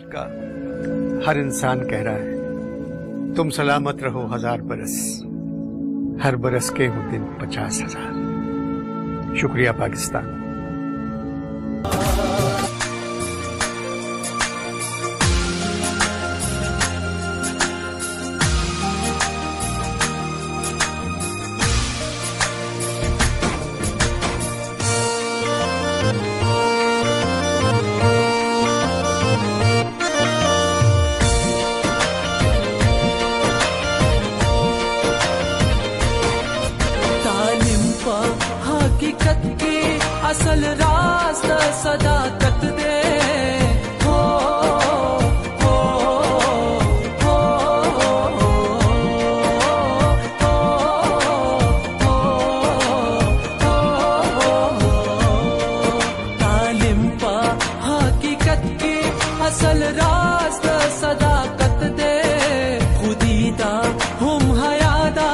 मुल्क का हर इंसान कह रहा है तुम सलामत रहो 1000 बरस, हर बरस के हो दिन 50,000। शुक्रिया पाकिस्तान। असल रास्ता सदाकत दे हो तालिम पा हकीकत की असल रास्ता सदाकत दे खुदीदा हम हयादा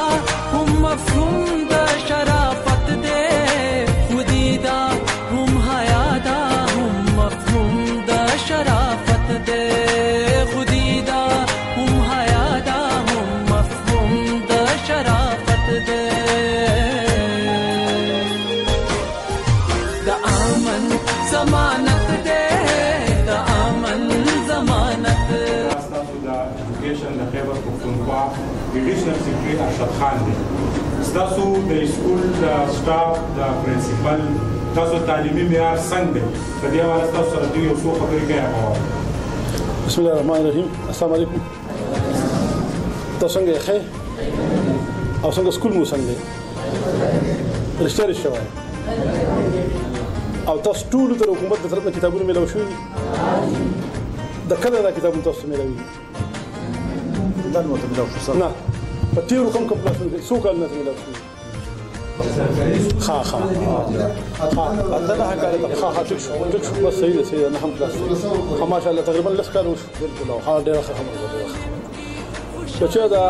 हम मफहूम दा शराफत दे खुदीदा हम हयादा हम मफहूम दा शराफत दे खुदीदा हम हयादा हम मफहूम दा शराफत दे दा आमन जमानत दे दा आमन जमानत एजुकेशन د خیبر پښتونخوا ایډیشنل سیکرټری ارشد خان دی تاسو د سکول د سټاف د پرنسپل تاسو تعلیمي معیار څنګه دی په دې حواله تاسو سره یو څو خبرې کوي. بسم الله الرحمن الرحیم. السلام علیکم. تاسو څنګه یې او څنګه سکول مو څنګه رښتیا وایي او تاسو ټول تر حکومت د طرف نه کتابونه ملو شوي د کله دا کتابونه تاسو ملوي دا نو ته ملو شو نه په تیرو کوم پلاسونه څو کال نه ملو شوي ها عندنا حاجه تكشف بس هي انا هم بلاس ما شاء الله تقريبا لس كانوا بالكل ها ډېر خبره بچا دا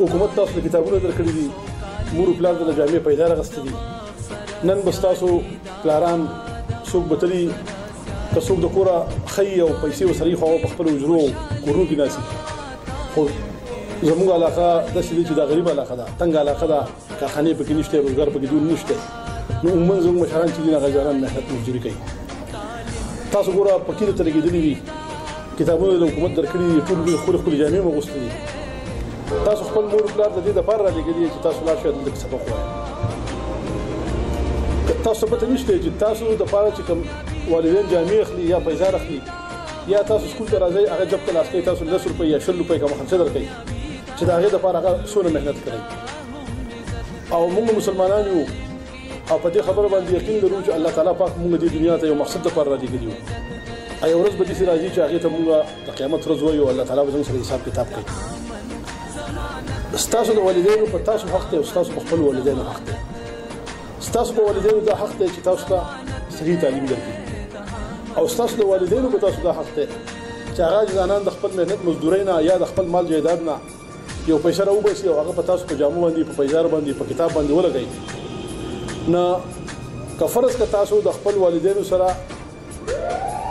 حکومت تاسو کتابونه درکړي دي مور پلان د جامع پیدا راغستې دي نن بس تاسو پلاران څوک بتلی څوک د کورا خي او پیسې وسري خو په خپل وجرو کورو کې ناسي خو زموږ علاقه د شې چې د غریب علاقه ده تنګ علاقه ده کارخانه پکې نشته روزګار پکې دون نشته نو عموما زموږ مشران چې نه غزاران مهنت مزدوري کوي تاسو ګوره پکې ته لګېدلې دي کتابونه د حکومت درکړي ټول خپل جامع مغوستي دي تاسو خپل مور پلار د دې لپاره راځي چې تاسو لا شاید د سبق وایي تاسو پته نشته چې تاسو د پاره چې کوم والدین جامع اخلي یا پیسې اخلي یا تاسو سکول ته راځي هغه جب کلاس کوي تاسو 10 روپۍ یا 20 روپۍ کوم خرڅ درکړي چې دا هغه د پاره هغه سونه مهنت کوي او موږ مسلمانان یو او په دې خبره باندې یقین لرو چې الله تعالی پاک موږ د دنیا ته یو مقصد لپاره راځي ای ورځ به دې راځي چې هغه ته موږ د قیامت ورځ وایو الله تعالی به موږ سره حساب کتاب کوي تاسو د والدینو په تاسو حق ته او تاسو په خپل والدینو حق ته تاسو په والدینو د حق ته چې تاسو ته صحیح تعلیم درکړي او تاسو د والدینو په تاسو د حق ته چې هغه ځانان د خپل مهنت مزدوري نه یا د خپل مال جایداد نه یو پیسې راوباسي او هغه په تاسو په جامو باندې په پیسې باندې په کتاب باندې ولګي نه کفرض که تاسو د خپل والدینو سره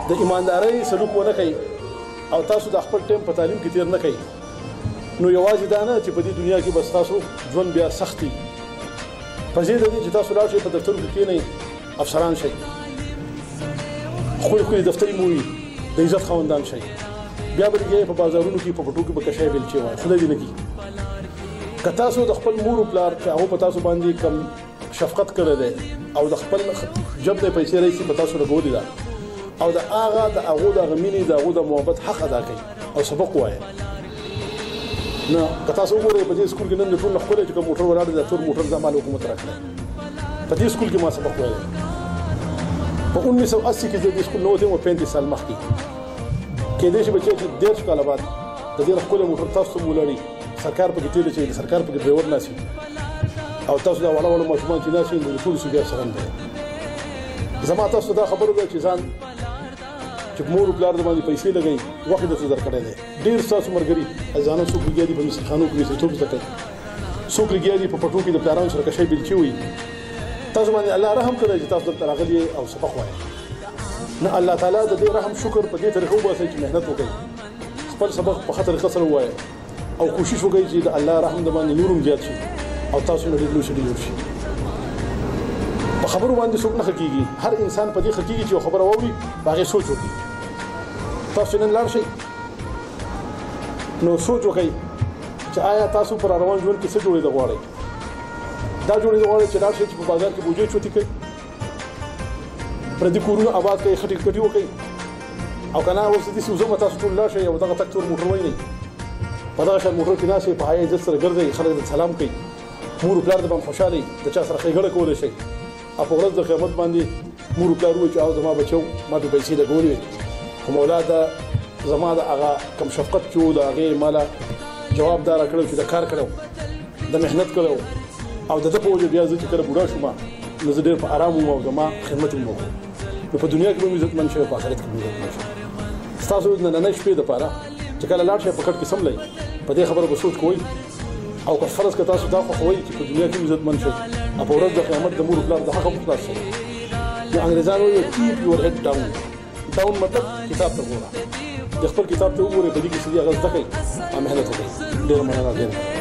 د ایماندارۍ سلوک ونه کوي او تاسو د خپل ټیم په تعلیم کې تیر نه کوي نو یوازې دا نه چې په دې دنیا کې بس تاسو ژوند بیا سختي پځې د دې چې تاسو راشي په دفتر کې کېنئ افسران شئ خو دفتري مو د عزت خوندان شئ بیا به په بازارونو کې په پټو کې به کشای ویل چې وای خدای دې نه کی که تاسو د خپل مور او پلار چې هغه په تاسو باندې کم شفقت کړی دی او د خپل جب د پیسې راځي په تاسو لګولې ده او د هغه د غمینې د هغه د محبت حق ادا کوي او سبق وایي نه که تاسو وګورئ په دې سکول کې نن ټول خپل چې کوم موټر ولاړ دی ټول موټر د مال حکومت راکړي په دې سکول کې ما سبق وایي په 1980 کې د سکول نو ته 35 سال مخکې کې دې چې بچي چې 10 کال بعد د دې خپل موټر تاسو مولړي سرکار په دې چې سرکار په ډرایور ناسي او تاسو دا وړه ماشومان چې ناسي د ټول سګر سره نه زما تاسو دا خبره ده چې ځان چې مور او پلار د باندې پیسې لګي وخت د څه درکړی دی ډیر تاسو مرګري ځانو څوک لګي په مسخانو کې څه ټوب زکه څوک لګي په پټو کې د پلارانو سره کښې بل چوي تاسو باندې الله رحم کړی چې تاسو د راغلي او سبق وایي نه الله تعالی د دې رحم شکر په دې طریقو وباسي چې مهنت وکړي خپل سبق په خاطر قصر وایي او کوشش وکړي چې د الله رحم د باندې نورم زیات شي او تاسو نه ډېر لوی شي په خبرو باندې څوک نه حقيقي هر انسان په دې حقيقي چې خبره ووري هغه سوچ وکړي تاسو نن لاړ شئ نو سوچ وکړئ چې آیا تاسو پر روان ژوند کې څه جوړې د غواړئ دا جوړې د غواړئ چې لاړ شئ چې په بازار کې بوجي چوتي کوي پر دې کورونو آباد کوي خټي کټي وکړي او کنه اوس دې څه زما تاسو ټول لاړ شئ او دغه تکتور موټر وای نه په دغه شان موټر کې ناسې په هاي عزت سره ګرځي خلک د سلام کوي مور پلار د باندې خوشاله د چا سره خېګړه کول شي او په ورځ د قیامت باندې مور پلار وایي چې او زما بچو ما په پیسې لګولې کوم اولاد زما د هغه کم شفقت چې د هغه مالا جوابدار کړو چې د کار کړو د مهنت کړو او د په وجه بیا چې کړه بوډا شوم نو زه ډېر په آرام وم او زما خدمت مې وکړ نو په دنیا کې مې عزت من شي په آخرت کې مې عزت من شي تاسو نه نه شپې د پاره چې کله لاړ شي په کټ کې سملای په دې خبره به سوچ کوئ او که فرض که تاسو دا خوښوئ چې په دنیا کې عزت من شي او په ورځ د قیامت د مور پلار د حق مخلاص شي نو انګریزان وایي keep your head down مطلب کتاب ته ګوره د خپل کتاب ته وګورئ په دې کې چې هغه زده کوي او مهنت وکړي ډېر مننه